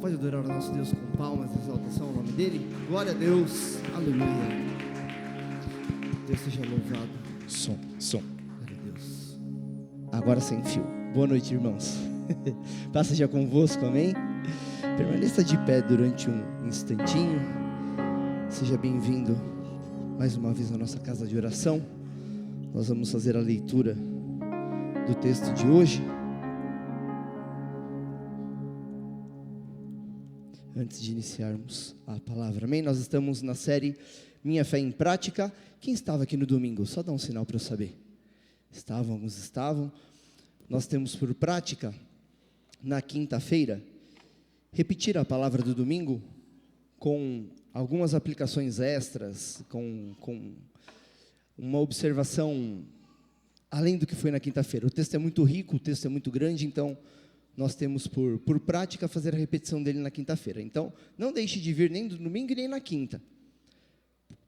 pode adorar o nosso Deus com palmas e exaltação ao nome dele? Glória a Deus, aleluia. Deus seja louvado. Som. Glória a Deus. Agora sem fio. Boa noite, irmãos. Paz seja convosco, amém? Permaneça de pé durante um instantinho. Seja bem-vindo mais uma vez na nossa casa de oração. Nós vamos fazer a leitura do texto de hoje. Antes de iniciarmos a palavra, amém? Nós estamos na série Minha Fé em Prática. Quem estava aqui no domingo? Só dá um sinal para eu saber. Alguns estavam. Nós temos por prática, na quinta-feira, repetir a palavra do domingo com algumas aplicações extras, com uma observação além do que foi na quinta-feira. O texto é muito rico, o texto é muito grande, então nós temos por prática fazer a repetição dele na quinta-feira. Então, não deixe de vir nem no domingo e nem na quinta.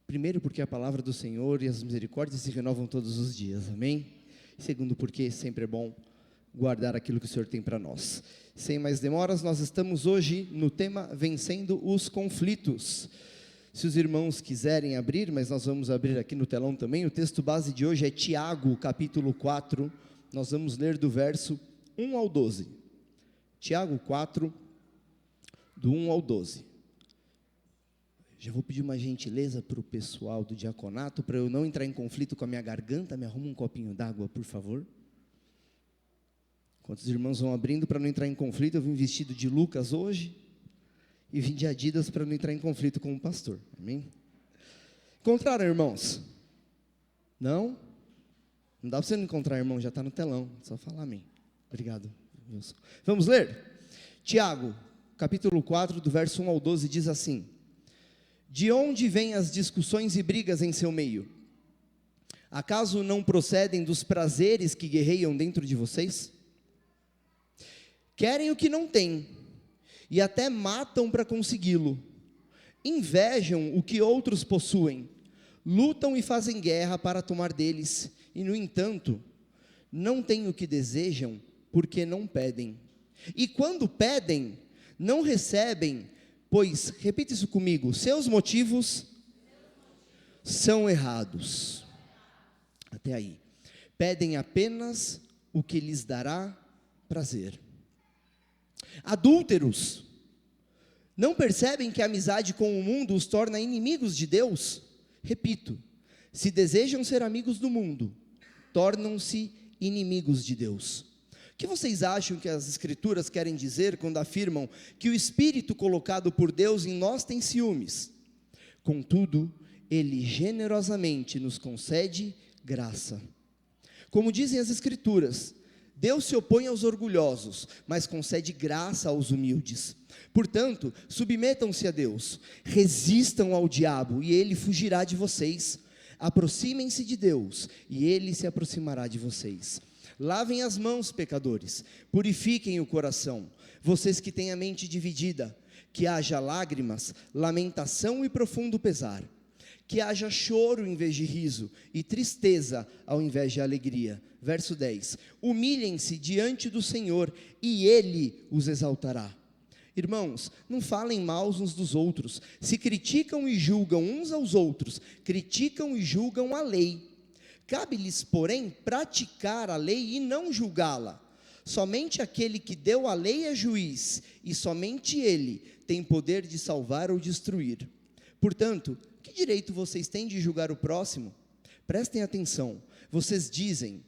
Primeiro, porque a palavra do Senhor e as misericórdias se renovam todos os dias, amém? Segundo, porque sempre é bom guardar aquilo que o Senhor tem para nós. Sem mais demoras, nós estamos hoje no tema Vencendo os Conflitos. Se os irmãos quiserem abrir, mas nós vamos abrir aqui no telão também, o texto base de hoje é Tiago, capítulo 4, nós vamos ler do verso 1 ao 12. Tiago 4, do 1 ao 12. Já vou pedir uma gentileza para o pessoal do diaconato, para eu não entrar em conflito com a minha garganta, me arruma um copinho d'água, por favor. Enquanto os irmãos vão abrindo, para não entrar em conflito, eu vim vestido de Lucas hoje, e vim de Adidas para não entrar em conflito com o pastor, amém? Encontraram, irmãos? Não? Não dá para você não encontrar, irmão, já está no telão, só falar amém. Obrigado. Vamos ler? Tiago, capítulo 4, do verso 1 ao 12, diz assim: De onde vêm as discussões e brigas em seu meio? Acaso não procedem dos prazeres que guerreiam dentro de vocês? Querem o que não têm, e até matam para consegui-lo. Invejam o que outros possuem, lutam e fazem guerra para tomar deles, e no entanto, não têm o que desejam, porque não pedem. E quando pedem, não recebem, pois, repita isso comigo, seus motivos são errados. Até aí. Pedem apenas o que lhes dará prazer. Adúlteros, não percebem que a amizade com o mundo os torna inimigos de Deus? Repito, se desejam ser amigos do mundo, tornam-se inimigos de Deus. O que vocês acham que as Escrituras querem dizer quando afirmam que o Espírito colocado por Deus em nós tem ciúmes? Contudo, Ele generosamente nos concede graça. Como dizem as Escrituras, Deus se opõe aos orgulhosos, mas concede graça aos humildes. Portanto, submetam-se a Deus, resistam ao diabo e ele fugirá de vocês. Aproximem-se de Deus e ele se aproximará de vocês. Lavem as mãos, pecadores, purifiquem o coração, vocês que têm a mente dividida, que haja lágrimas, lamentação e profundo pesar, que haja choro em vez de riso, e tristeza ao invés de alegria. Verso 10, humilhem-se diante do Senhor, e Ele os exaltará. Irmãos, não falem mal uns dos outros, se criticam e julgam uns aos outros, criticam e julgam a lei. Cabe-lhes, porém, praticar a lei e não julgá-la. Somente aquele que deu a lei é juiz, e somente ele tem poder de salvar ou destruir. Portanto, que direito vocês têm de julgar o próximo? Prestem atenção, vocês dizem,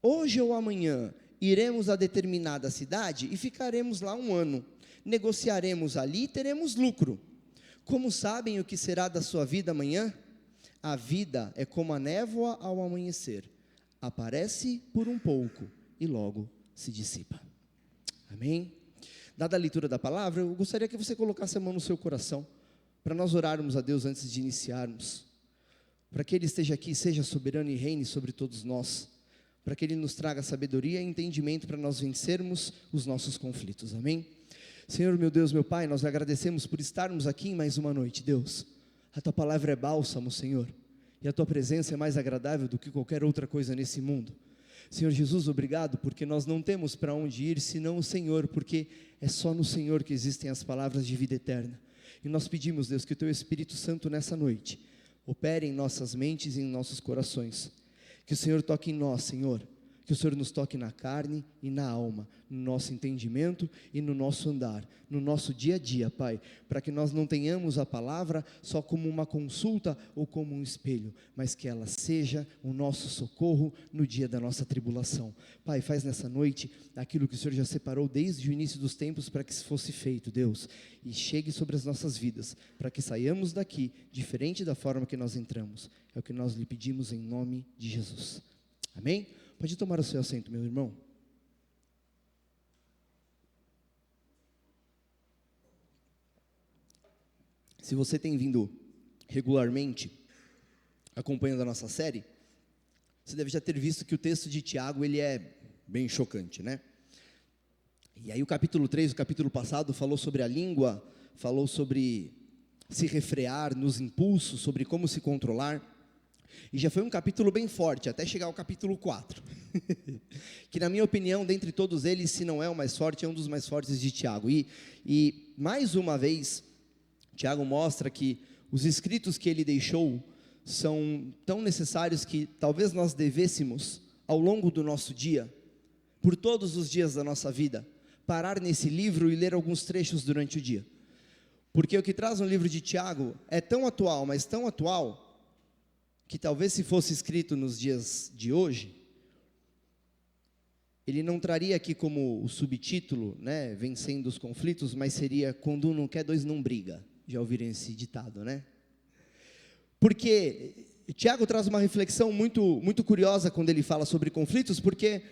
hoje ou amanhã iremos a determinada cidade e ficaremos lá 1 ano, negociaremos ali e teremos lucro. Como sabem o que será da sua vida amanhã? A vida é como a névoa ao amanhecer, aparece por um pouco e logo se dissipa. Amém? Dada a leitura da palavra, eu gostaria que você colocasse a mão no seu coração, para nós orarmos a Deus antes de iniciarmos, para que Ele esteja aqui, seja soberano e reine sobre todos nós, para que Ele nos traga sabedoria e entendimento para nós vencermos os nossos conflitos, amém? Senhor, meu Deus, meu Pai, nós agradecemos por estarmos aqui em mais uma noite, Deus. A Tua palavra é bálsamo, Senhor, e a Tua presença é mais agradável do que qualquer outra coisa nesse mundo. Senhor Jesus, obrigado, porque nós não temos para onde ir senão o Senhor, porque é só no Senhor que existem as palavras de vida eterna. E nós pedimos, Deus, que o Teu Espírito Santo nessa noite opere em nossas mentes e em nossos corações. Que o Senhor toque em nós, Senhor. Que o Senhor nos toque na carne e na alma, no nosso entendimento e no nosso andar, no nosso dia a dia, Pai, para que nós não tenhamos a palavra só como uma consulta ou como um espelho, mas que ela seja o nosso socorro no dia da nossa tribulação. Pai, faz nessa noite aquilo que o Senhor já separou desde o início dos tempos para que isso fosse feito, Deus, e chegue sobre as nossas vidas, para que saiamos daqui diferente da forma que nós entramos. É o que nós lhe pedimos em nome de Jesus. Amém? Pode tomar o seu assento, meu irmão. Se você tem vindo regularmente acompanhando a nossa série, você deve já ter visto que o texto de Tiago, ele é bem chocante, né? E aí o capítulo 3, o capítulo passado, falou sobre a língua, falou sobre se refrear nos impulsos, sobre como se controlar. E já foi um capítulo bem forte, até chegar ao capítulo 4, que na minha opinião, dentre todos eles, se não é o mais forte, é um dos mais fortes de Tiago. E mais uma vez, Tiago mostra que os escritos que ele deixou são tão necessários que talvez nós devêssemos, ao longo do nosso dia, por todos os dias da nossa vida, parar nesse livro e ler alguns trechos durante o dia. Porque o que traz no livro de Tiago é tão atual, mas tão atual, que talvez se fosse escrito nos dias de hoje, ele não traria aqui como o subtítulo, né, vencendo os conflitos, mas seria quando um não quer, dois não briga. Já ouviram esse ditado, né? Porque Tiago traz uma reflexão muito, muito curiosa quando ele fala sobre conflitos, porque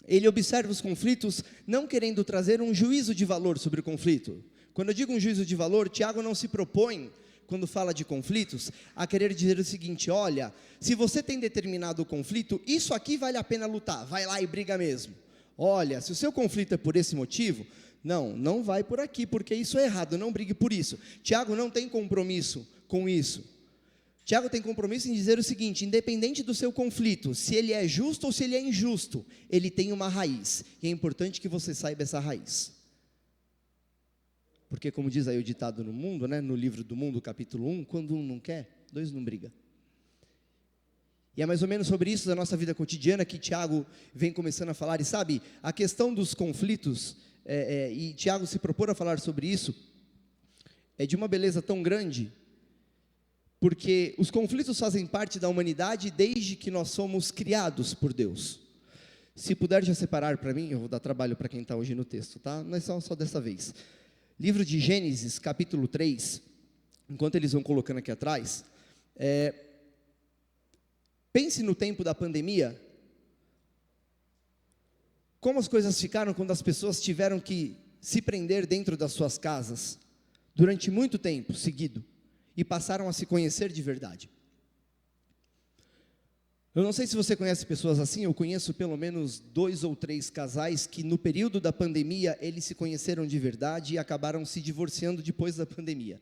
ele observa os conflitos não querendo trazer um juízo de valor sobre o conflito. Quando eu digo um juízo de valor, Tiago não se propõe, quando fala de conflitos, a querer dizer o seguinte: olha, se você tem determinado conflito, isso aqui vale a pena lutar, vai lá e briga mesmo. Olha, se o seu conflito é por esse motivo, não vai por aqui, porque isso é errado, não brigue por isso. Tiago não tem compromisso com isso. Tiago tem compromisso em dizer o seguinte: independente do seu conflito, se ele é justo ou se ele é injusto, ele tem uma raiz, e é importante que você saiba essa raiz. Porque como diz aí o ditado no mundo, né, no livro do Mundo, capítulo 1, quando um não quer, dois não briga. E é mais ou menos sobre isso da nossa vida cotidiana que Tiago vem começando a falar. E sabe, a questão dos conflitos, e Tiago se propor a falar sobre isso, é de uma beleza tão grande, porque os conflitos fazem parte da humanidade desde que nós somos criados por Deus. Se puder já separar para mim, eu vou dar trabalho para quem está hoje no texto, tá? Não é só dessa vez. Livro de Gênesis, capítulo 3, enquanto eles vão colocando aqui atrás, pense no tempo da pandemia, como as coisas ficaram quando as pessoas tiveram que se prender dentro das suas casas, durante muito tempo seguido, e passaram a se conhecer de verdade. Eu não sei se você conhece pessoas assim, eu conheço pelo menos 2 ou 3 casais que no período da pandemia, eles se conheceram de verdade e acabaram se divorciando depois da pandemia.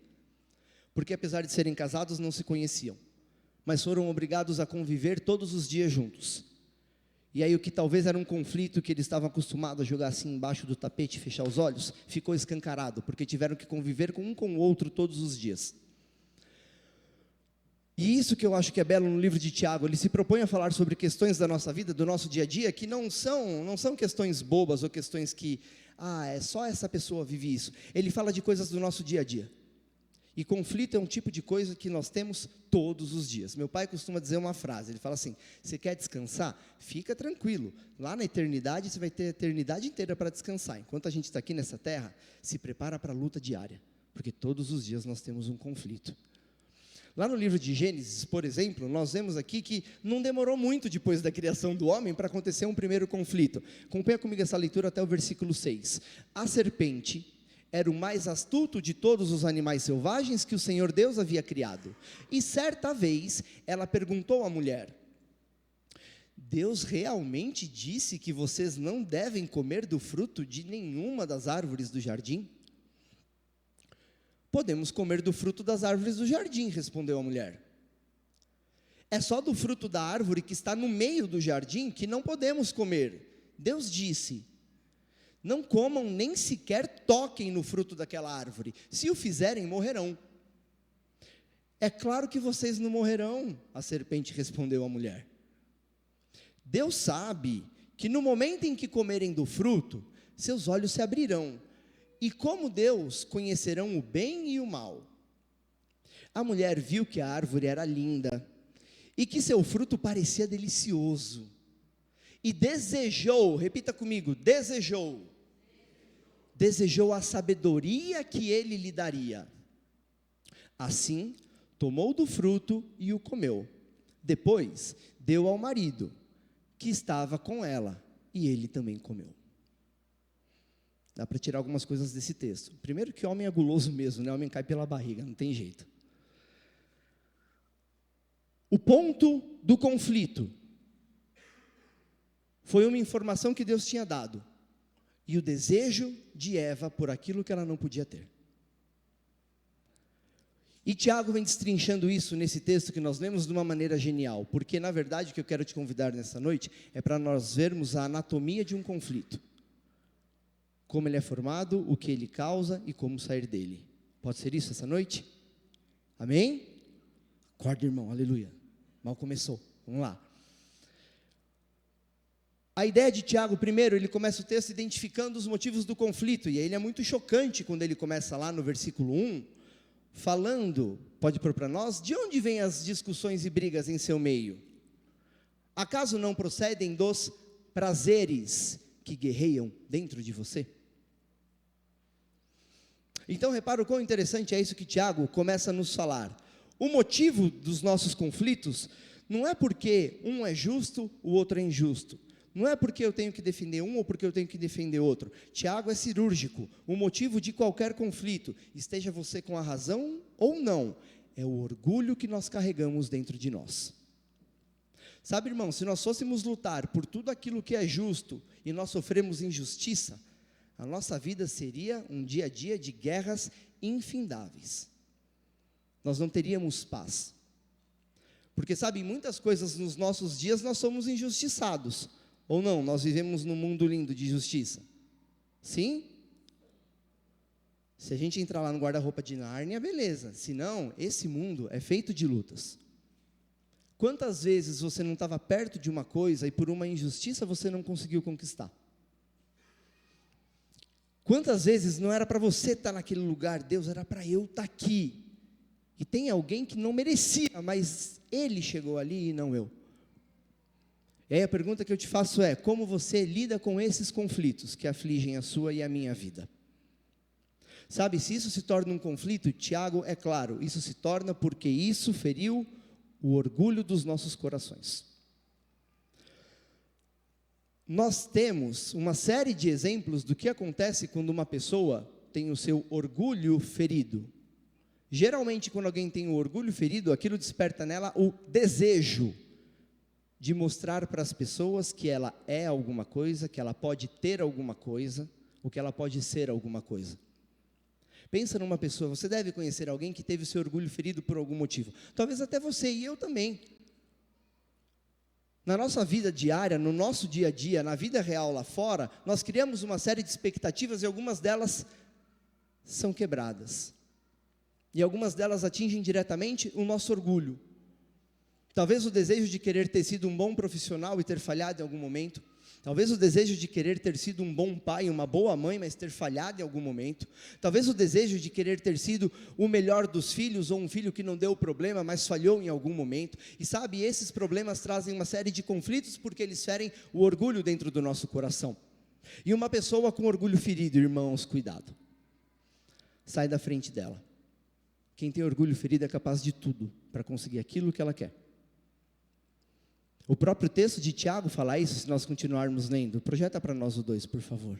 Porque apesar de serem casados, não se conheciam, mas foram obrigados a conviver todos os dias juntos. E aí o que talvez era um conflito que eles estavam acostumados a jogar assim embaixo do tapete e fechar os olhos, ficou escancarado, porque tiveram que conviver com um com o outro todos os dias. E isso que eu acho que é belo no livro de Tiago, ele se propõe a falar sobre questões da nossa vida, do nosso dia a dia, que não são questões bobas ou questões que, é só essa pessoa vive isso. Ele fala de coisas do nosso dia a dia. E conflito é um tipo de coisa que nós temos todos os dias. Meu pai costuma dizer uma frase, ele fala assim: você quer descansar? Fica tranquilo, lá na eternidade você vai ter a eternidade inteira para descansar. Enquanto a gente está aqui nessa terra, se prepara para a luta diária, porque todos os dias nós temos um conflito. Lá no livro de Gênesis, por exemplo, nós vemos aqui que não demorou muito depois da criação do homem para acontecer um primeiro conflito. Acompanha comigo essa leitura até o versículo 6. A serpente era o mais astuto de todos os animais selvagens que o Senhor Deus havia criado. E certa vez, ela perguntou à mulher: Deus realmente disse que vocês não devem comer do fruto de nenhuma das árvores do jardim? Podemos comer do fruto das árvores do jardim, respondeu a mulher. É só do fruto da árvore que está no meio do jardim que não podemos comer. Deus disse: não comam nem sequer toquem no fruto daquela árvore. Se o fizerem, morrerão. É claro que vocês não morrerão, a serpente respondeu à mulher. Deus sabe que no momento em que comerem do fruto, seus olhos se abrirão, e como Deus, conhecerão o bem e o mal. A mulher viu que a árvore era linda, e que seu fruto parecia delicioso, e desejou, repita comigo, desejou a sabedoria que ele lhe daria. Assim, tomou do fruto e o comeu. Depois, deu ao marido, que estava com ela, e ele também comeu. Dá para tirar algumas coisas desse texto. Primeiro que homem é guloso mesmo, né? Homem cai pela barriga, não tem jeito. O ponto do conflito foi uma informação que Deus tinha dado, e o desejo de Eva por aquilo que ela não podia ter. E Tiago vem destrinchando isso nesse texto que nós lemos de uma maneira genial, porque na verdade o que eu quero te convidar nessa noite é para nós vermos a anatomia de um conflito. Como ele é formado, o que ele causa e como sair dele. Pode ser isso essa noite? Amém? Acorda, irmão, aleluia. Mal começou, vamos lá. A ideia de Tiago, primeiro, ele começa o texto identificando os motivos do conflito, e aí ele é muito chocante quando ele começa lá no versículo 1, falando, pode pôr para nós, de onde vêm as discussões e brigas em seu meio? Acaso não procedem dos prazeres que guerreiam dentro de você? Então, repara o quão interessante é isso que Tiago começa a nos falar. O motivo dos nossos conflitos não é porque um é justo, o outro é injusto. Não é porque eu tenho que defender um ou porque eu tenho que defender outro. Tiago é cirúrgico. O motivo de qualquer conflito, esteja você com a razão ou não, é o orgulho que nós carregamos dentro de nós. Sabe, irmão, se nós fôssemos lutar por tudo aquilo que é justo e nós sofremos injustiça, a nossa vida seria um dia a dia de guerras infindáveis. Nós não teríamos paz. Porque, sabe, em muitas coisas nos nossos dias nós somos injustiçados. Ou não, nós vivemos num mundo lindo de justiça. Sim? Se a gente entrar lá no guarda-roupa de Nárnia, beleza. Se não, esse mundo é feito de lutas. Quantas vezes você não estava perto de uma coisa e por uma injustiça você não conseguiu conquistar? Quantas vezes não era para você estar naquele lugar, Deus, era para eu estar aqui. E tem alguém que não merecia, mas ele chegou ali e não eu. E aí a pergunta que eu te faço é, como você lida com esses conflitos que afligem a sua e a minha vida? Sabe, se isso se torna um conflito, Tiago, é claro, isso se torna porque isso feriu o orgulho dos nossos corações. Nós temos uma série de exemplos do que acontece quando uma pessoa tem o seu orgulho ferido. Geralmente, quando alguém tem o orgulho ferido, aquilo desperta nela o desejo de mostrar para as pessoas que ela é alguma coisa, que ela pode ter alguma coisa, ou que ela pode ser alguma coisa. Pensa numa pessoa, você deve conhecer alguém que teve o seu orgulho ferido por algum motivo. Talvez até você e eu também. Na nossa vida diária, no nosso dia a dia, na vida real lá fora, nós criamos uma série de expectativas e algumas delas são quebradas. E algumas delas atingem diretamente o nosso orgulho. Talvez o desejo de querer ter sido um bom profissional e ter falhado em algum momento. Talvez o desejo de querer ter sido um bom pai, uma boa mãe, mas ter falhado em algum momento. Talvez o desejo de querer ter sido o melhor dos filhos, ou um filho que não deu problema, mas falhou em algum momento. E sabe, esses problemas trazem uma série de conflitos, porque eles ferem o orgulho dentro do nosso coração. E uma pessoa com orgulho ferido, irmãos, cuidado. Sai da frente dela. Quem tem orgulho ferido é capaz de tudo, para conseguir aquilo que ela quer. O próprio texto de Tiago fala isso, se nós continuarmos lendo. Projeta para nós o 2, por favor.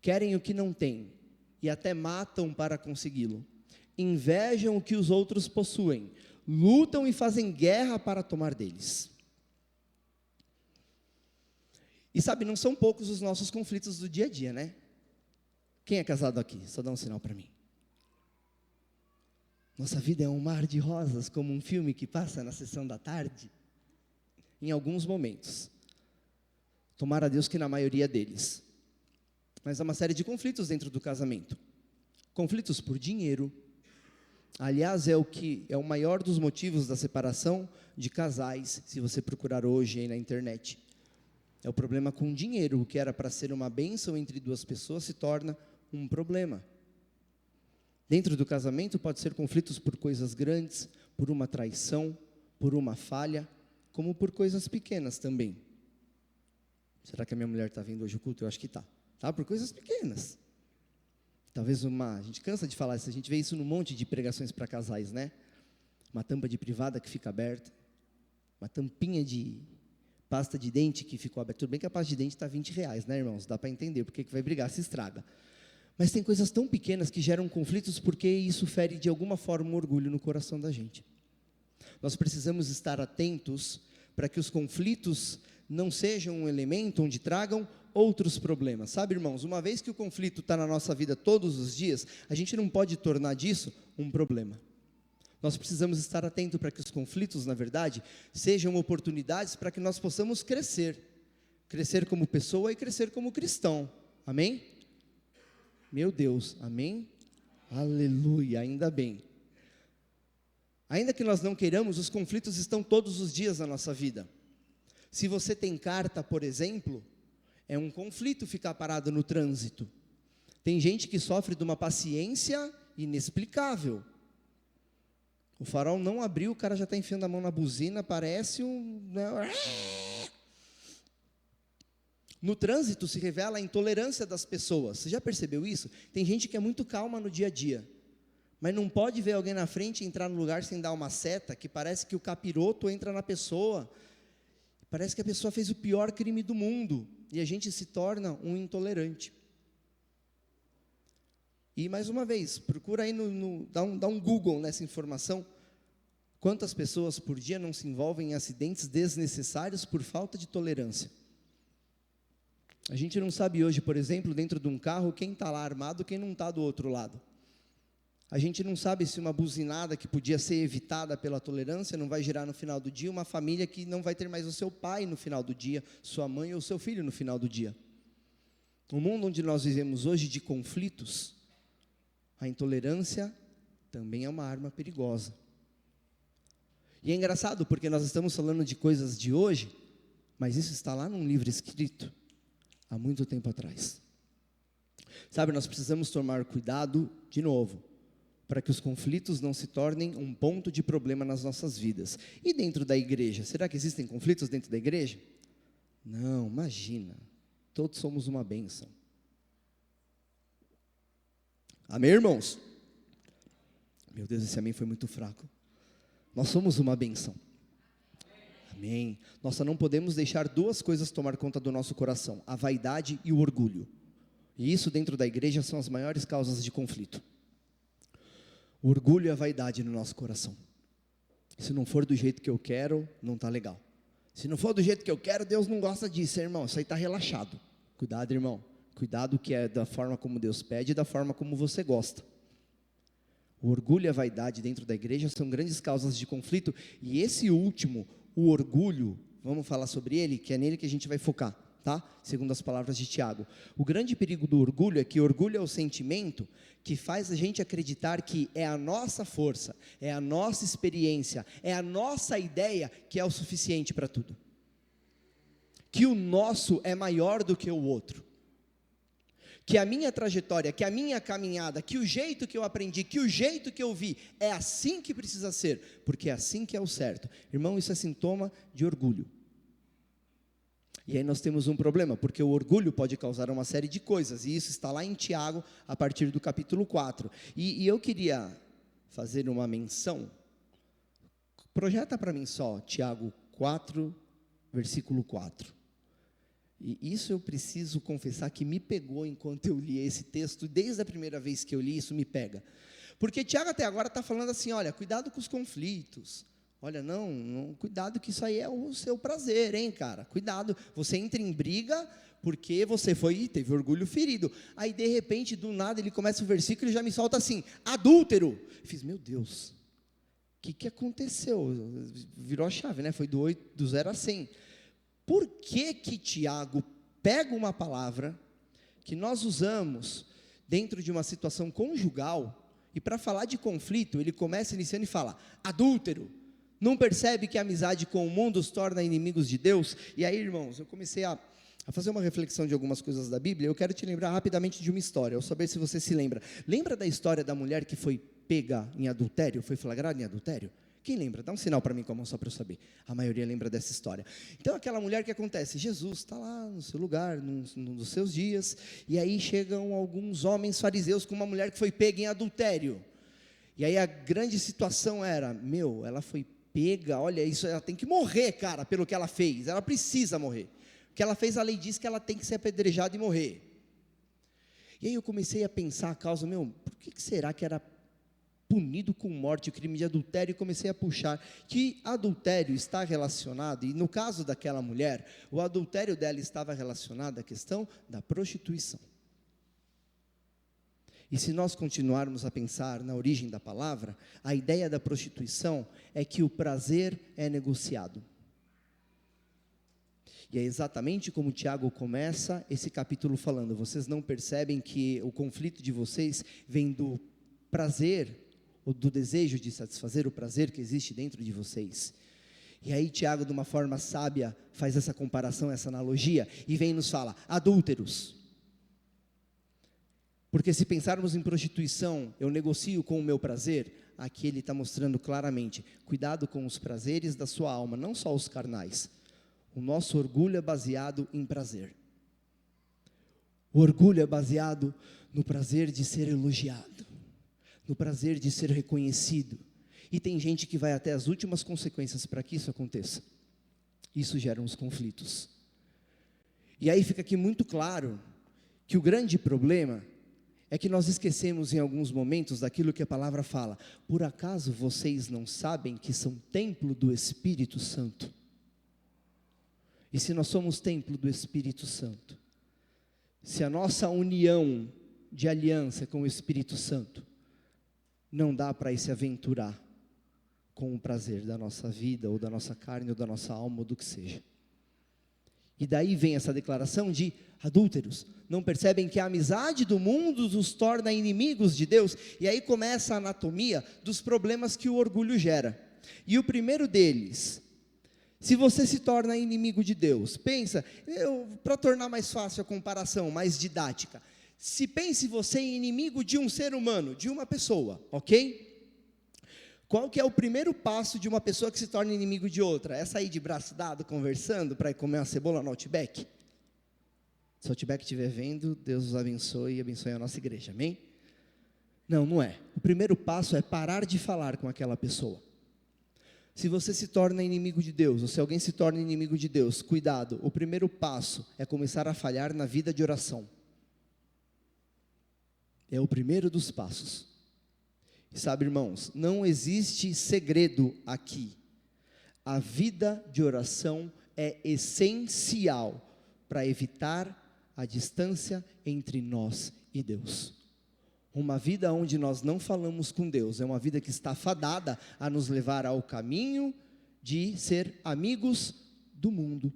Querem o que não têm, e até matam para consegui-lo. Invejam o que os outros possuem, lutam e fazem guerra para tomar deles. E sabe, não são poucos os nossos conflitos do dia a dia, né? Quem é casado aqui? Só dá um sinal para mim. Nossa vida é um mar de rosas, como um filme que passa na sessão da tarde? Em alguns momentos. Tomara a Deus que na maioria deles. Mas há uma série de conflitos dentro do casamento. Conflitos por dinheiro. Aliás, é o maior dos motivos da separação de casais, se você procurar hoje aí na internet. É o problema com dinheiro. O que era para ser uma bênção entre duas pessoas se torna um problema. Dentro do casamento pode ser conflitos por coisas grandes, por uma traição, por uma falha, como por coisas pequenas também. Será que a minha mulher está vendo hoje o culto? Eu acho que está. Tá? Por coisas pequenas. Talvez a gente cansa de falar isso, a gente vê isso num monte de pregações para casais, né? Uma tampa de privada que fica aberta, uma tampinha de pasta de dente que ficou aberta. Tudo bem que a pasta de dente está R$20, né, irmãos? Dá para entender porque que vai brigar, se estraga. Mas tem coisas tão pequenas que geram conflitos porque isso fere de alguma forma um orgulho no coração da gente. Nós precisamos estar atentos para que os conflitos não sejam um elemento onde tragam outros problemas. Sabe, irmãos, uma vez que o conflito está na nossa vida todos os dias, a gente não pode tornar disso um problema. Nós precisamos estar atentos para que os conflitos, na verdade, sejam oportunidades para que nós possamos crescer. Crescer como pessoa e crescer como cristão. Amém? Meu Deus, amém? Aleluia, ainda bem. Ainda que nós não queiramos, os conflitos estão todos os dias na nossa vida. Se você tem carta, por exemplo, é um conflito ficar parado no trânsito. Tem gente que sofre de uma paciência inexplicável. O farol não abriu, o cara já está enfiando a mão na buzina, parece um... No trânsito se revela a intolerância das pessoas. Você já percebeu isso? Tem gente que é muito calma no dia a dia, mas não pode ver alguém na frente e entrar no lugar sem dar uma seta, que parece que o capiroto entra na pessoa. Parece que a pessoa fez o pior crime do mundo, e a gente se torna um intolerante. E mais uma vez, procura aí, dá um Google nessa informação. Quantas pessoas por dia não se envolvem em acidentes desnecessários por falta de tolerância? A gente não sabe hoje, por exemplo, dentro de um carro, quem está lá armado, quem não está do outro lado. A gente não sabe se uma buzinada que podia ser evitada pela tolerância não vai gerar no final do dia uma família que não vai ter mais o seu pai no final do dia, sua mãe ou seu filho no final do dia. No mundo onde nós vivemos hoje de conflitos, a intolerância também é uma arma perigosa. E é engraçado porque nós estamos falando de coisas de hoje, mas isso está lá num livro escrito há muito tempo atrás. Sabe, nós precisamos tomar cuidado, de novo, para que os conflitos não se tornem um ponto de problema nas nossas vidas. E dentro da igreja, será que existem conflitos dentro da igreja? Não, imagina, todos somos uma bênção. Amém, irmãos? Meu Deus, esse amém foi muito fraco. Nós somos uma bênção. Amém. Nós só não podemos deixar duas coisas tomar conta do nosso coração: a vaidade e o orgulho. E isso dentro da igreja são as maiores causas de conflito. O orgulho e a vaidade no nosso coração. Se não for do jeito que eu quero, não está legal. Se não for do jeito que eu quero, Deus não gosta disso, irmão. Isso aí está relaxado. Cuidado, irmão. Cuidado que é da forma como Deus pede e da forma como você gosta. O orgulho e a vaidade dentro da igreja são grandes causas de conflito. E esse último, o orgulho, vamos falar sobre ele, que é nele que a gente vai focar, tá? Segundo as palavras de Tiago. O grande perigo do orgulho é que orgulho é o sentimento que faz a gente acreditar que é a nossa força, é a nossa experiência, é a nossa ideia que é o suficiente para tudo. Que o nosso é maior do que o outro. Que a minha trajetória, que a minha caminhada, que o jeito que eu aprendi, que o jeito que eu vi, é assim que precisa ser, porque é assim que é o certo. Irmão, isso é sintoma de orgulho. E aí nós temos um problema, porque o orgulho pode causar uma série de coisas, e isso está lá em Tiago, a partir do capítulo 4. E eu queria fazer uma menção, projeta para mim só, Tiago 4, versículo 4. E isso eu preciso confessar que me pegou enquanto eu li esse texto, desde a primeira vez que eu li, isso me pega. Porque Tiago até agora está falando assim, olha, cuidado com os conflitos, Olha, não, cuidado que isso aí é o seu prazer, hein, cara? Cuidado, você entra em briga porque você teve orgulho ferido. Aí, de repente, do nada, ele começa o versículo e já me solta assim, adúltero. Eu fiz, meu Deus, o que aconteceu? Virou a chave, né? Foi do 0 a 100. Por que Tiago pega uma palavra que nós usamos dentro de uma situação conjugal, e para falar de conflito, ele começa iniciando e fala, adúltero, não percebe que a amizade com o mundo os torna inimigos de Deus? E aí, irmãos, eu comecei a fazer uma reflexão de algumas coisas da Bíblia. Eu quero te lembrar rapidamente de uma história, eu saber se você se lembra. Lembra da história da mulher que foi pega em adultério, foi flagrada em adultério? Quem lembra? Dá um sinal para mim com a mão só para eu saber. A maioria lembra dessa história. Então, aquela mulher, que acontece? Jesus está lá no seu lugar, num dos seus dias, e aí chegam alguns homens fariseus com uma mulher que foi pega em adultério. E aí a grande situação era, ela foi pega, olha isso, ela tem que morrer, cara, pelo que ela fez, ela precisa morrer. O que ela fez, a lei diz que ela tem que ser apedrejada e morrer. E aí eu comecei a pensar a causa, por que será que era punido com morte o crime de adultério? E comecei a puxar que adultério está relacionado, e no caso daquela mulher, o adultério dela estava relacionado à questão da prostituição. E se nós continuarmos a pensar na origem da palavra, a ideia da prostituição é que o prazer é negociado. E é exatamente como Tiago começa esse capítulo falando, vocês não percebem que o conflito de vocês vem do prazer, ou do desejo de satisfazer o prazer que existe dentro de vocês. E aí Tiago, de uma forma sábia, faz essa comparação, essa analogia, e vem e nos fala, adúlteros. Porque se pensarmos em prostituição, eu negocio com o meu prazer, aqui ele está mostrando claramente, cuidado com os prazeres da sua alma, não só os carnais. O nosso orgulho é baseado em prazer. O orgulho é baseado no prazer de ser elogiado, no prazer de ser reconhecido. E tem gente que vai até as últimas consequências para que isso aconteça. Isso gera uns conflitos. E aí fica aqui muito claro que o grande problema é que nós esquecemos em alguns momentos daquilo que a palavra fala. Por acaso vocês não sabem que são templo do Espírito Santo? E se nós somos templo do Espírito Santo, se a nossa união de aliança com o Espírito Santo, não dá para se aventurar com o prazer da nossa vida, ou da nossa carne, ou da nossa alma, ou do que seja. E daí vem essa declaração de adúlteros, não percebem que a amizade do mundo os torna inimigos de Deus? E aí começa a anatomia dos problemas que o orgulho gera. E o primeiro deles, se você se torna inimigo de Deus, pensa, para tornar mais fácil a comparação, mais didática, se pense você em inimigo de um ser humano, de uma pessoa, ok? Qual que é o primeiro passo de uma pessoa que se torna inimigo de outra? É sair de braço dado, conversando, para ir comer uma cebola no Outback? Se o Outback estiver vendo, Deus os abençoe e abençoe a nossa igreja, amém? Não, não é. O primeiro passo é parar de falar com aquela pessoa. Se você se torna inimigo de Deus, ou se alguém se torna inimigo de Deus, cuidado, o primeiro passo é começar a falhar na vida de oração. É o primeiro dos passos. E sabe, irmãos, não existe segredo aqui. A vida de oração é essencial para evitar a distância entre nós e Deus. Uma vida onde nós não falamos com Deus, é uma vida que está fadada a nos levar ao caminho de ser amigos do mundo.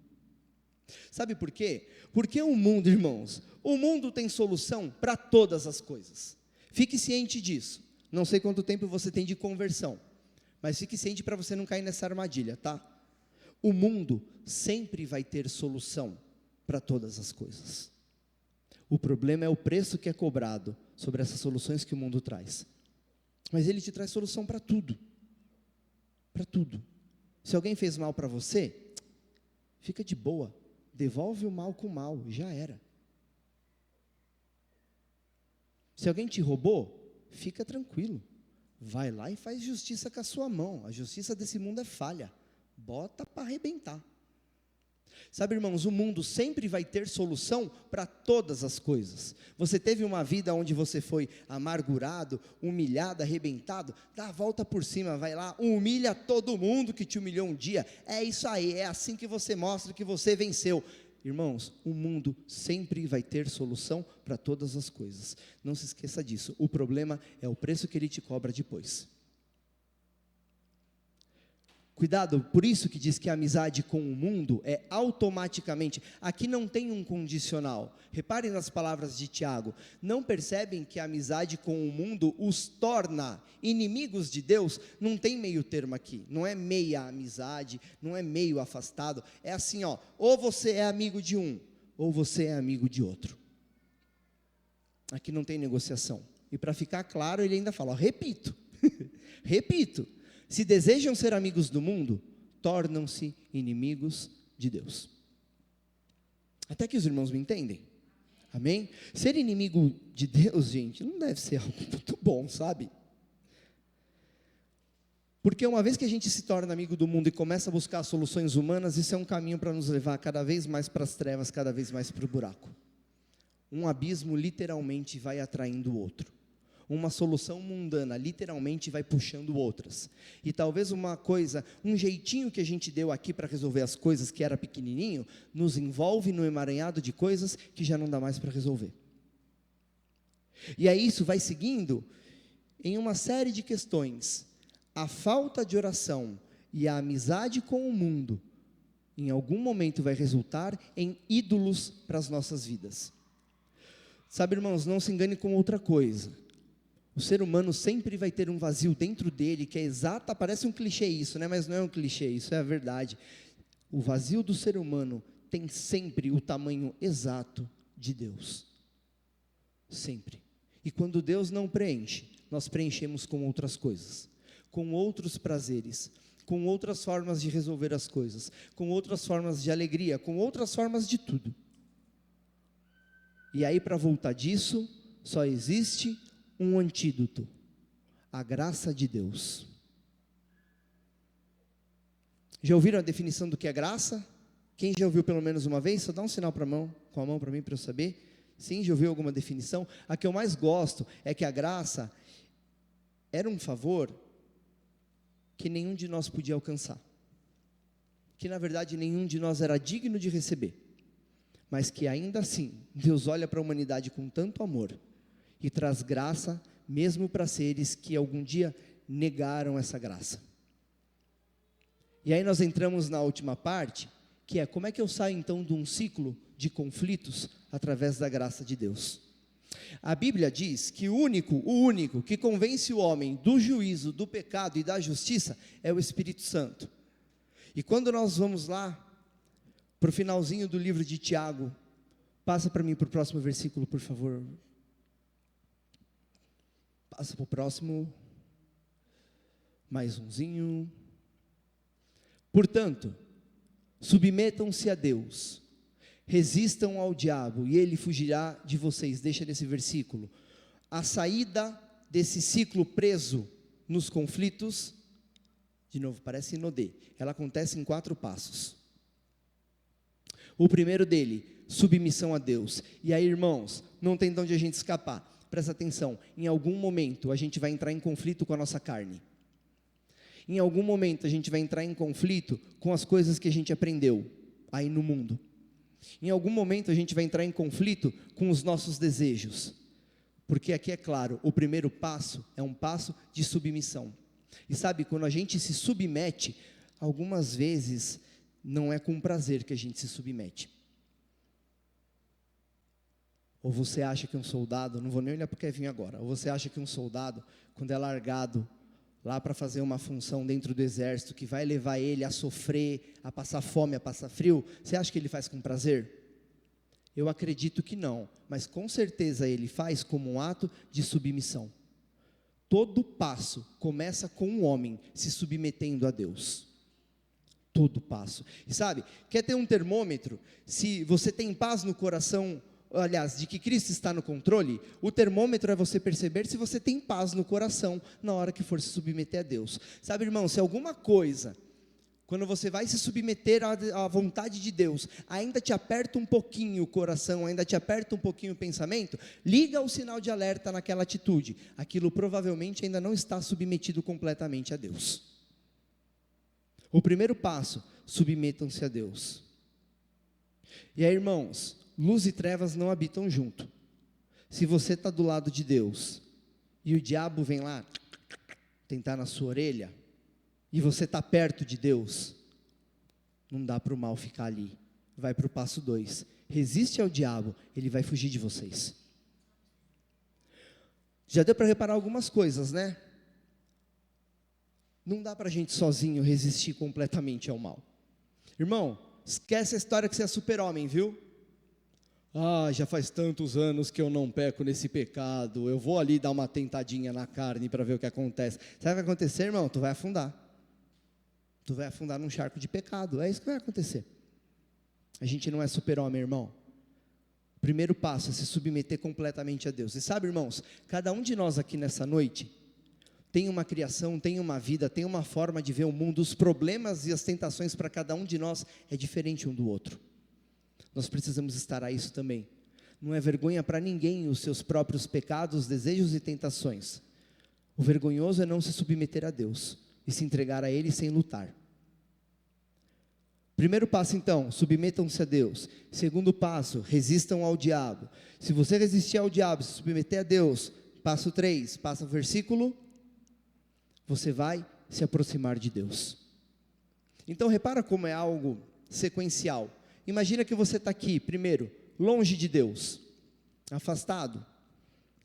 Sabe por quê? Porque o mundo, irmãos, o mundo tem solução para todas as coisas. Fique ciente disso. Não sei quanto tempo você tem de conversão, mas fique ciente para você não cair nessa armadilha, tá? O mundo sempre vai ter solução para todas as coisas. O problema é o preço que é cobrado sobre essas soluções que o mundo traz. Mas ele te traz solução para tudo. Para tudo. Se alguém fez mal para você, fica de boa. Devolve o mal com o mal, já era. Se alguém te roubou, fica tranquilo. Vai lá e faz justiça com a sua mão. A justiça desse mundo é falha. Bota para arrebentar. Sabe, irmãos, o mundo sempre vai ter solução para todas as coisas. Você teve uma vida onde você foi amargurado, humilhado, arrebentado, dá a volta por cima, vai lá, humilha todo mundo que te humilhou um dia. É isso aí, é assim que você mostra que você venceu. Irmãos, o mundo sempre vai ter solução para todas as coisas. Não se esqueça disso. O problema é o preço que ele te cobra depois. Cuidado, por isso que diz que a amizade com o mundo é automaticamente, aqui não tem um condicional. Reparem nas palavras de Tiago, não percebem que a amizade com o mundo os torna inimigos de Deus? Não tem meio termo aqui, não é meia amizade, não é meio afastado, é assim, ó, ou você é amigo de um, ou você é amigo de outro. Aqui não tem negociação. E para ficar claro, ele ainda fala, ó, repito, repito. Se desejam ser amigos do mundo, tornam-se inimigos de Deus. Até que os irmãos me entendem? Amém? Ser inimigo de Deus, gente, não deve ser algo muito bom, sabe? Porque uma vez que a gente se torna amigo do mundo e começa a buscar soluções humanas, isso é um caminho para nos levar cada vez mais para as trevas, cada vez mais para o buraco. Um abismo literalmente vai atraindo o outro. Uma solução mundana, literalmente vai puxando outras. E talvez uma coisa, um jeitinho que a gente deu aqui para resolver as coisas, que era pequenininho, nos envolve no emaranhado de coisas que já não dá mais para resolver. E aí isso vai seguindo em uma série de questões. A falta de oração e a amizade com o mundo, em algum momento vai resultar em ídolos para as nossas vidas. Sabe, irmãos, não se engane com outra coisa. O ser humano sempre vai ter um vazio dentro dele, que é exato, parece um clichê isso, né? Mas não é um clichê, isso é a verdade. O vazio do ser humano tem sempre o tamanho exato de Deus. Sempre. E quando Deus não preenche, nós preenchemos com outras coisas, com outros prazeres, com outras formas de resolver as coisas, com outras formas de alegria, com outras formas de tudo. E aí, para voltar disso, só existe um antídoto, a graça de Deus. Já ouviram a definição do que é graça? Quem já ouviu pelo menos uma vez? Só dá um sinal com a mão para mim, para eu saber. Sim, já ouviu alguma definição? A que eu mais gosto é que a graça era um favor que nenhum de nós podia alcançar, que na verdade nenhum de nós era digno de receber, mas que ainda assim, Deus olha para a humanidade com tanto amor, e traz graça, mesmo para seres que algum dia negaram essa graça. E aí nós entramos na última parte, que é como é que eu saio então de um ciclo de conflitos através da graça de Deus. A Bíblia diz que o único que convence o homem do juízo, do pecado e da justiça é o Espírito Santo. E quando nós vamos lá, para o finalzinho do livro de Tiago, passa para mim para o próximo versículo, por favor. Passa para o próximo, mais umzinho. Portanto, submetam-se a Deus, resistam ao diabo e ele fugirá de vocês. Deixa nesse versículo. A saída desse ciclo preso nos conflitos, de novo, parece inodê, ela acontece em 4 passos. O primeiro dele, submissão a Deus. E aí, irmãos, não tem de onde a gente escapar. Presta atenção, em algum momento a gente vai entrar em conflito com a nossa carne. Em algum momento a gente vai entrar em conflito com as coisas que a gente aprendeu aí no mundo. Em algum momento a gente vai entrar em conflito com os nossos desejos. Porque aqui é claro, o primeiro passo é um passo de submissão. E sabe, quando a gente se submete, algumas vezes não é com prazer que a gente se submete. Ou você acha que um soldado, não vou nem olhar para o Kevin agora, ou você acha que um soldado, quando é largado lá para fazer uma função dentro do exército, que vai levar ele a sofrer, a passar fome, a passar frio, você acha que ele faz com prazer? Eu acredito que não, mas com certeza ele faz como um ato de submissão. Todo passo começa com um homem se submetendo a Deus. Todo passo. E sabe, quer ter um termômetro? Se você tem paz no coração, aliás, de que Cristo está no controle, o termômetro é você perceber se você tem paz no coração na hora que for se submeter a Deus. Sabe, irmão, se alguma coisa quando você vai se submeter à vontade de Deus, ainda te aperta um pouquinho o coração, ainda te aperta um pouquinho o pensamento, liga o sinal de alerta naquela atitude. Aquilo provavelmente ainda não está submetido completamente a Deus. O primeiro passo, submetam-se a Deus. E aí, irmãos, luz e trevas não habitam junto. Se você está do lado de Deus, e o diabo vem lá, tentar na sua orelha, e você está perto de Deus, não dá para o mal ficar ali. Vai para o passo 2, resiste ao diabo, ele vai fugir de vocês. Já deu para reparar algumas coisas, né? Não dá para a gente sozinho resistir completamente ao mal. Irmão, esquece a história que você é super-homem, viu? Já faz tantos anos que eu não peco nesse pecado, eu vou ali dar uma tentadinha na carne para ver o que acontece. Sabe o que vai acontecer, irmão? Tu vai afundar. Tu vai afundar num charco de pecado, é isso que vai acontecer. A gente não é super-homem, irmão. O primeiro passo é se submeter completamente a Deus. E sabe, irmãos, cada um de nós aqui nessa noite tem uma criação, tem uma vida, tem uma forma de ver o mundo. Os problemas e as tentações para cada um de nós é diferente um do outro. Nós precisamos estar a isso também. Não é vergonha para ninguém os seus próprios pecados, desejos e tentações. O vergonhoso é não se submeter a Deus e se entregar a Ele sem lutar. Primeiro passo, então, submetam-se a Deus. Segundo passo, resistam ao diabo. Se você resistir ao diabo, se submeter a Deus, passo 3, passa o versículo, você vai se aproximar de Deus. Então, repara como é algo sequencial. Imagina que você está aqui, primeiro, longe de Deus, afastado,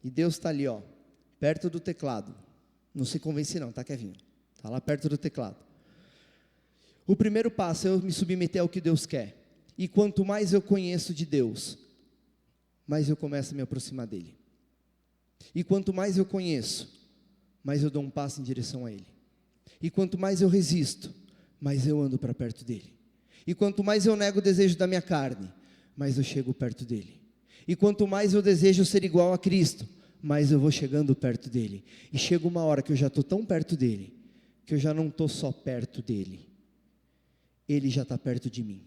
e Deus está ali, perto do teclado. Não se convence não, tá, Kevinho? Está lá perto do teclado. O primeiro passo é eu me submeter ao que Deus quer. E quanto mais eu conheço de Deus, mais eu começo a me aproximar dEle. E quanto mais eu conheço, mais eu dou um passo em direção a Ele. E quanto mais eu resisto, mais eu ando para perto dEle. E quanto mais eu nego o desejo da minha carne, mais eu chego perto dEle. E quanto mais eu desejo ser igual a Cristo, mais eu vou chegando perto dEle. E chega uma hora que eu já estou tão perto dEle, que eu já não estou só perto dEle, Ele já está perto de mim.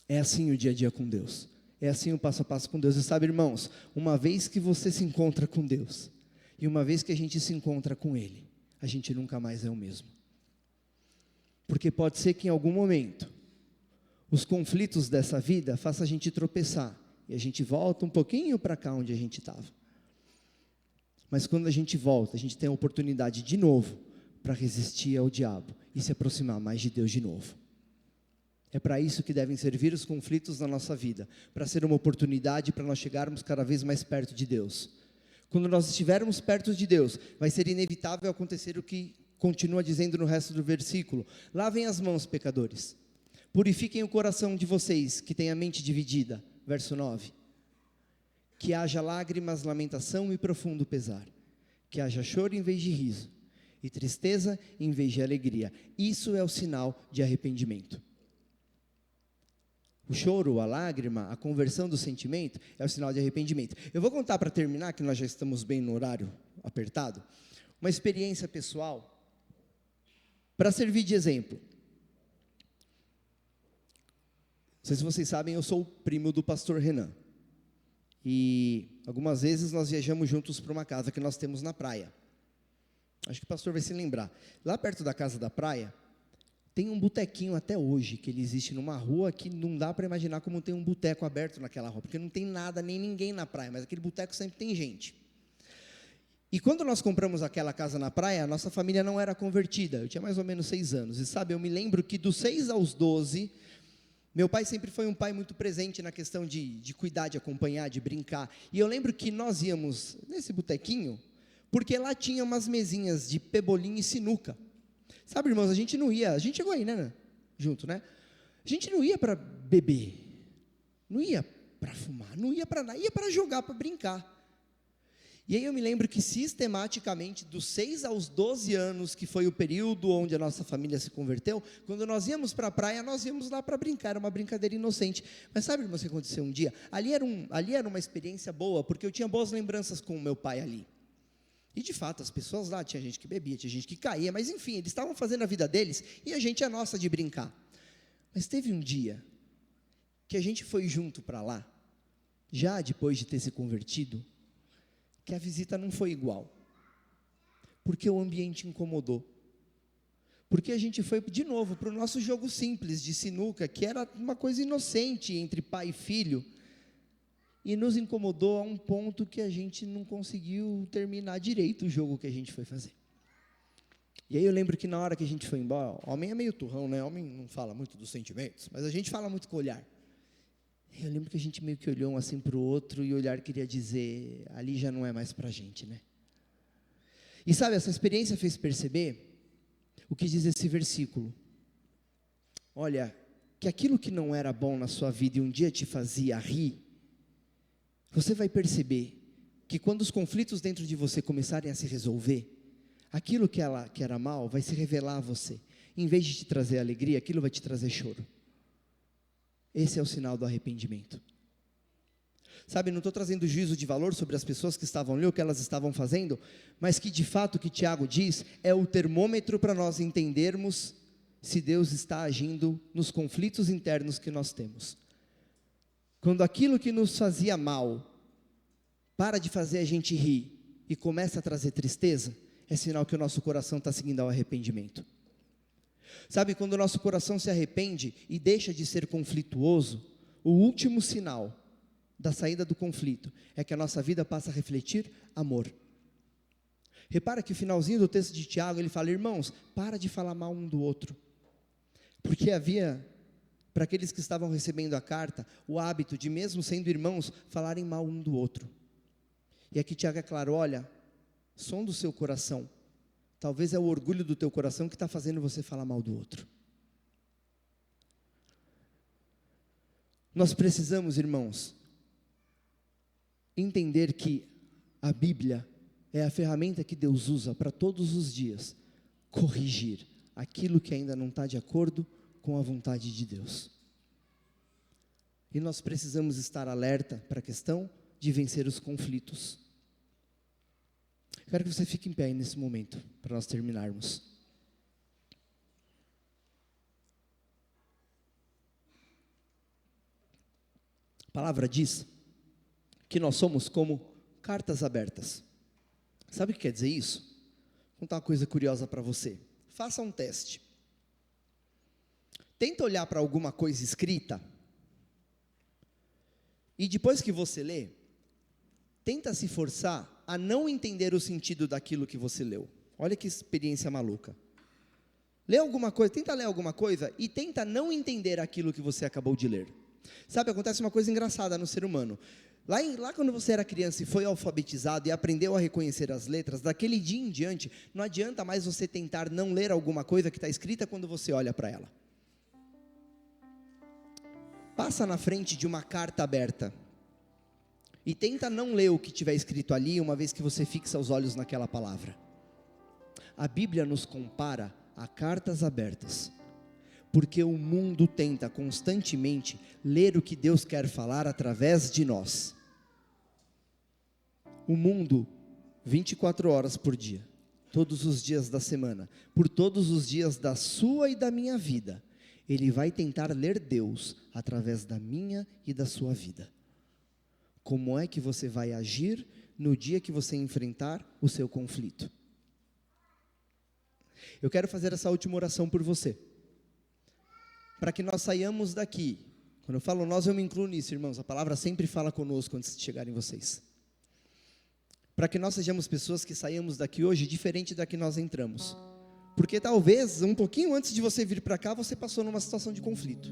É assim o dia a dia com Deus. É assim o passo a passo com Deus. E sabe, irmãos, uma vez que você se encontra com Deus, e uma vez que a gente se encontra com Ele, a gente nunca mais é o mesmo. Porque pode ser que em algum momento, os conflitos dessa vida façam a gente tropeçar, e a gente volta um pouquinho para cá onde a gente estava. Mas quando a gente volta, a gente tem a oportunidade de novo, para resistir ao diabo, e se aproximar mais de Deus de novo. É para isso que devem servir os conflitos na nossa vida, para ser uma oportunidade para nós chegarmos cada vez mais perto de Deus. Quando nós estivermos perto de Deus, vai ser inevitável acontecer o que continua dizendo no resto do versículo: lavem as mãos, pecadores, purifiquem o coração de vocês, que têm a mente dividida, verso 9, que haja lágrimas, lamentação e profundo pesar, que haja choro em vez de riso, e tristeza em vez de alegria. Isso é o sinal de arrependimento. O choro, a lágrima, a conversão do sentimento é o sinal de arrependimento. Eu vou contar para terminar, que nós já estamos bem no horário apertado, uma experiência pessoal, para servir de exemplo. Não sei se vocês sabem, eu sou o primo do pastor Renan. E algumas vezes nós viajamos juntos para uma casa que nós temos na praia. Acho que o pastor vai se lembrar. Lá perto da casa da praia, tem um botequinho até hoje, que ele existe numa rua que não dá para imaginar como tem um boteco aberto naquela rua, porque não tem nada, nem ninguém na praia, mas aquele boteco sempre tem gente. E quando nós compramos aquela casa na praia, a nossa família não era convertida, eu tinha mais ou menos 6 anos, e sabe, eu me lembro que dos 6 aos 12, meu pai sempre foi um pai muito presente na questão de cuidar, de acompanhar, de brincar, e eu lembro que nós íamos nesse botequinho, porque lá tinha umas mesinhas de pebolim e sinuca. Sabe, irmãos, a gente não ia, a gente chegou aí, né? Junto, né? A gente não ia para beber, não ia para fumar, não ia para nada, ia para jogar, para brincar. E aí eu me lembro que sistematicamente, dos 6 aos 12 anos, que foi o período onde a nossa família se converteu, quando nós íamos para a praia, nós íamos lá para brincar, era uma brincadeira inocente. Mas sabe, irmãos, o que aconteceu um dia? Ali era uma experiência boa, porque eu tinha boas lembranças com o meu pai ali. E de fato, as pessoas lá, tinha gente que bebia, tinha gente que caía, mas enfim, eles estavam fazendo a vida deles, e a gente é nossa de brincar. Mas teve um dia, que a gente foi junto para lá, já depois de ter se convertido, que a visita não foi igual, porque o ambiente incomodou, porque a gente foi de novo para o nosso jogo simples de sinuca, que era uma coisa inocente entre pai e filho, e nos incomodou a um ponto que a gente não conseguiu terminar direito o jogo que a gente foi fazer. E aí eu lembro que na hora que a gente foi embora, homem é meio turrão, né? Homem não fala muito dos sentimentos, mas a gente fala muito com o olhar. Eu lembro que a gente meio que olhou um assim para o outro, e o olhar queria dizer, ali já não é mais para a gente, né? E sabe, essa experiência fez perceber o que diz esse versículo. Olha, que aquilo que não era bom na sua vida e um dia te fazia rir, você vai perceber que quando os conflitos dentro de você começarem a se resolver, aquilo que era mal vai se revelar a você. Em vez de te trazer alegria, aquilo vai te trazer choro. Esse é o sinal do arrependimento. Sabe, não estou trazendo juízo de valor sobre as pessoas que estavam ali, o que elas estavam fazendo, mas que de fato o que Tiago diz é o termômetro para nós entendermos se Deus está agindo nos conflitos internos que nós temos. Quando aquilo que nos fazia mal para de fazer a gente rir e começa a trazer tristeza, é sinal que o nosso coração está seguindo ao arrependimento. Sabe, quando o nosso coração se arrepende e deixa de ser conflituoso, o último sinal da saída do conflito é que a nossa vida passa a refletir amor. Repara que o finalzinho do texto de Tiago, ele fala, irmãos, para de falar mal um do outro. Porque havia, para aqueles que estavam recebendo a carta, o hábito de, mesmo sendo irmãos, falarem mal um do outro. E aqui Tiago é claro, olha, som do seu coração, talvez é o orgulho do teu coração que está fazendo você falar mal do outro. Nós precisamos, irmãos, entender que a Bíblia é a ferramenta que Deus usa para todos os dias corrigir aquilo que ainda não está de acordo com a vontade de Deus. E nós precisamos estar alerta para a questão de vencer os conflitos. Quero que você fique em pé aí nesse momento, para nós terminarmos. A palavra diz que nós somos como cartas abertas. Sabe o que quer dizer isso? Vou contar uma coisa curiosa para você. Faça um teste. Tenta olhar para alguma coisa escrita, e depois que você lê, tenta se forçar a não entender o sentido daquilo que você leu. Olha que experiência maluca. Lê alguma coisa, tenta ler alguma coisa e tenta não entender aquilo que você acabou de ler. Sabe, acontece uma coisa engraçada no ser humano. Lá quando você era criança e foi alfabetizado e aprendeu a reconhecer as letras, daquele dia em diante, não adianta mais você tentar não ler alguma coisa que está escrita quando você olha para ela. Passa na frente de uma carta aberta e tenta não ler o que tiver escrito ali, uma vez que você fixa os olhos naquela palavra. A Bíblia nos compara a cartas abertas, porque o mundo tenta constantemente ler o que Deus quer falar através de nós. O mundo, 24 horas por dia, todos os dias da semana, por todos os dias da sua e da minha vida, ele vai tentar ler Deus através da minha e da sua vida. Como é que você vai agir no dia que você enfrentar o seu conflito? Eu quero fazer essa última oração por você, para que nós saiamos daqui. Quando eu falo nós, eu me incluo nisso, irmãos. A palavra sempre fala conosco antes de chegarem vocês. Para que nós sejamos pessoas que saímos daqui hoje diferente da que nós entramos. Porque talvez, um pouquinho antes de você vir para cá, você passou numa situação de conflito.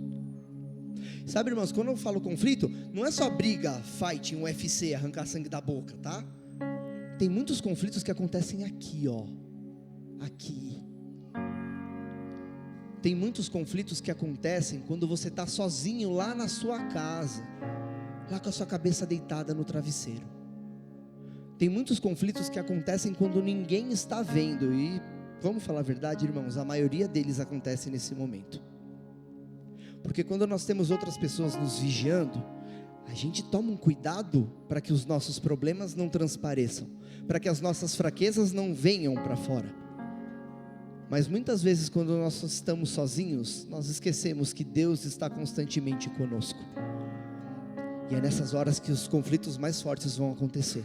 Sabe, irmãos, quando eu falo conflito, não é só briga, fight, um UFC, arrancar sangue da boca, tá? Tem muitos conflitos que acontecem aqui, ó. Aqui. Tem muitos conflitos que acontecem quando você está sozinho lá na sua casa, lá com a sua cabeça deitada no travesseiro. Tem muitos conflitos que acontecem quando ninguém está vendo, e vamos falar a verdade, irmãos, a maioria deles acontece nesse momento. Porque quando nós temos outras pessoas nos vigiando, a gente toma um cuidado para que os nossos problemas não transpareçam. para que as nossas fraquezas não venham para fora. Mas muitas vezes, quando nós estamos sozinhos, nós esquecemos que Deus está constantemente conosco. E é nessas horas que os conflitos mais fortes vão acontecer.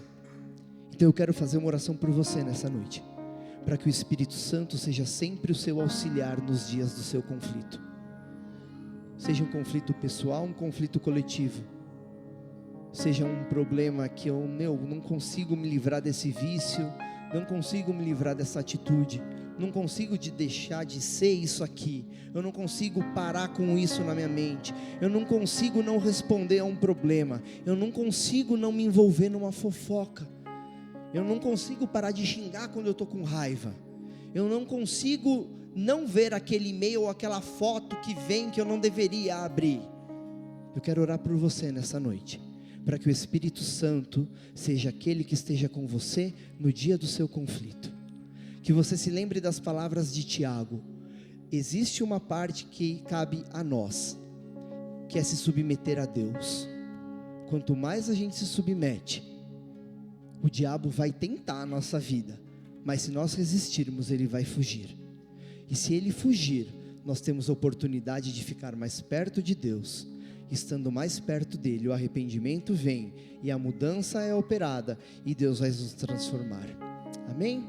Então eu quero fazer uma oração por você nessa noite, para que o Espírito Santo seja sempre o seu auxiliar nos dias do seu conflito. Seja um conflito pessoal, um conflito coletivo, seja um problema que eu não consigo me livrar desse vício, não consigo me livrar dessa atitude, não consigo deixar de ser isso aqui, eu não consigo parar com isso na minha mente, eu não consigo não responder a um problema, eu não consigo não me envolver numa fofoca, eu não consigo parar de xingar quando eu estou com raiva, eu não consigo não ver aquele e-mail ou aquela foto que vem que eu não deveria abrir. Eu quero orar por você nessa noite, para que o Espírito Santo seja aquele que esteja com você no dia do seu conflito. Que você se lembre das palavras de Tiago: existe uma parte que cabe a nós, que é se submeter a Deus. Quanto mais a gente se submete, o diabo vai tentar a nossa vida, mas se nós resistirmos, ele vai fugir. E se ele fugir, nós temos a oportunidade de ficar mais perto de Deus. Estando mais perto dele, o arrependimento vem, e a mudança é operada, e Deus vai nos transformar. Amém?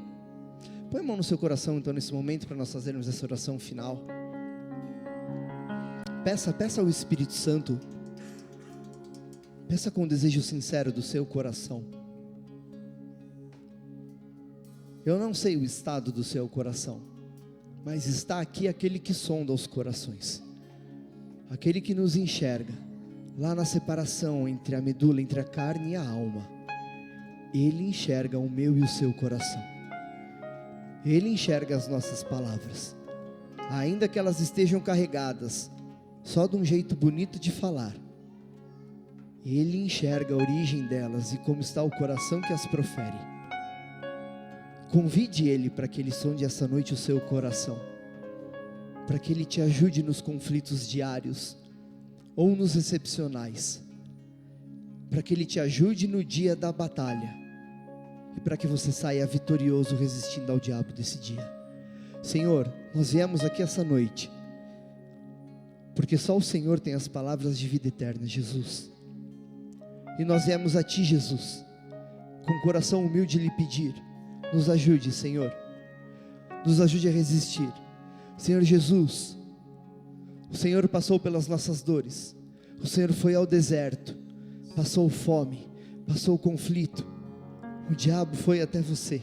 Põe a mão no seu coração então nesse momento, para nós fazermos essa oração final. Peça ao Espírito Santo, peça com um desejo sincero do seu coração. Eu não sei o estado do seu coração, mas está aqui aquele que sonda os corações, aquele que nos enxerga, lá na separação entre a medula, entre a carne e a alma. Ele enxerga o meu e o seu coração, Ele enxerga as nossas palavras, ainda que elas estejam carregadas só de um jeito bonito de falar. Ele enxerga a origem delas e como está o coração que as profere. Convide Ele para que Ele sonde essa noite o seu coração, para que Ele te ajude nos conflitos diários ou nos excepcionais, para que Ele te ajude no dia da batalha e para que você saia vitorioso resistindo ao diabo desse dia. Senhor, nós viemos aqui essa noite porque só o Senhor tem as palavras de vida eterna, Jesus, e nós viemos a Ti, Jesus, com o coração humilde lhe pedir: nos ajude, Senhor, nos ajude a resistir. Senhor Jesus, o Senhor passou pelas nossas dores, o Senhor foi ao deserto, passou fome, passou conflito, o diabo foi até você,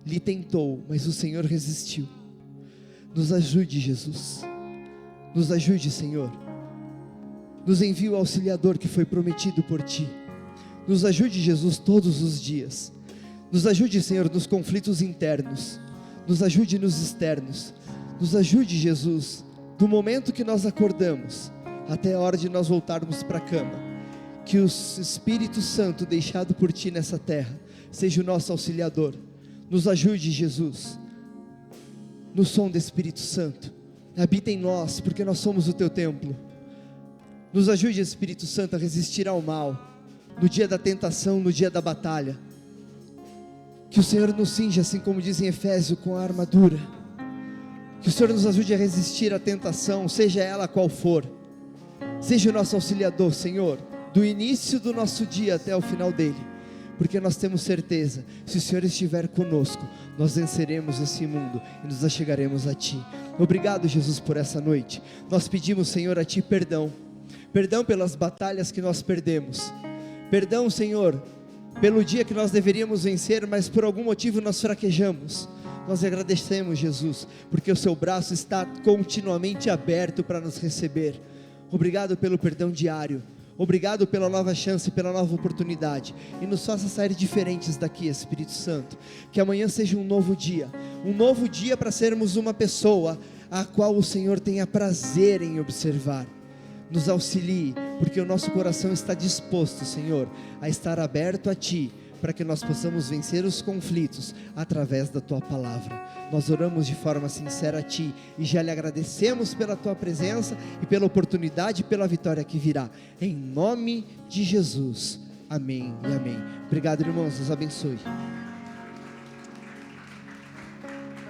lhe tentou, mas o Senhor resistiu. Nos ajude, Jesus, nos ajude, Senhor, nos envie o auxiliador que foi prometido por Ti, nos ajude, Jesus, todos os dias. Nos ajude, Senhor, nos conflitos internos, nos ajude nos externos, nos ajude, Jesus, do momento que nós acordamos até a hora de nós voltarmos para a cama, que o Espírito Santo deixado por Ti nessa terra seja o nosso auxiliador. Nos ajude, Jesus, no som do Espírito Santo, habita em nós, porque nós somos o Teu templo. Nos ajude, Espírito Santo, a resistir ao mal, no dia da tentação, no dia da batalha. Que o Senhor nos cinja, assim como diz em Efésios, com a armadura. Que o Senhor nos ajude a resistir à tentação, seja ela qual for. Seja o nosso auxiliador, Senhor, do início do nosso dia até o final dele. Porque nós temos certeza, se o Senhor estiver conosco, nós venceremos esse mundo e nos achegaremos a Ti. Obrigado, Jesus, por essa noite. Nós pedimos, Senhor, a Ti perdão. Perdão pelas batalhas que nós perdemos. Perdão, Senhor, pelo dia que nós deveríamos vencer, mas por algum motivo nós fraquejamos. Nós agradecemos, Jesus, porque o Seu braço está continuamente aberto para nos receber. Obrigado pelo perdão diário, obrigado pela nova chance, pela nova oportunidade, e nos faça sair diferentes daqui, Espírito Santo. Que amanhã seja um novo dia para sermos uma pessoa a qual o Senhor tenha prazer em observar. Nos auxilie, porque o nosso coração está disposto, Senhor, a estar aberto a Ti, para que nós possamos vencer os conflitos através da Tua palavra. Nós oramos de forma sincera a Ti e já lhe agradecemos pela Tua presença e pela oportunidade e pela vitória que virá, em nome de Jesus, amém e amém. Obrigado, irmãos, Deus abençoe.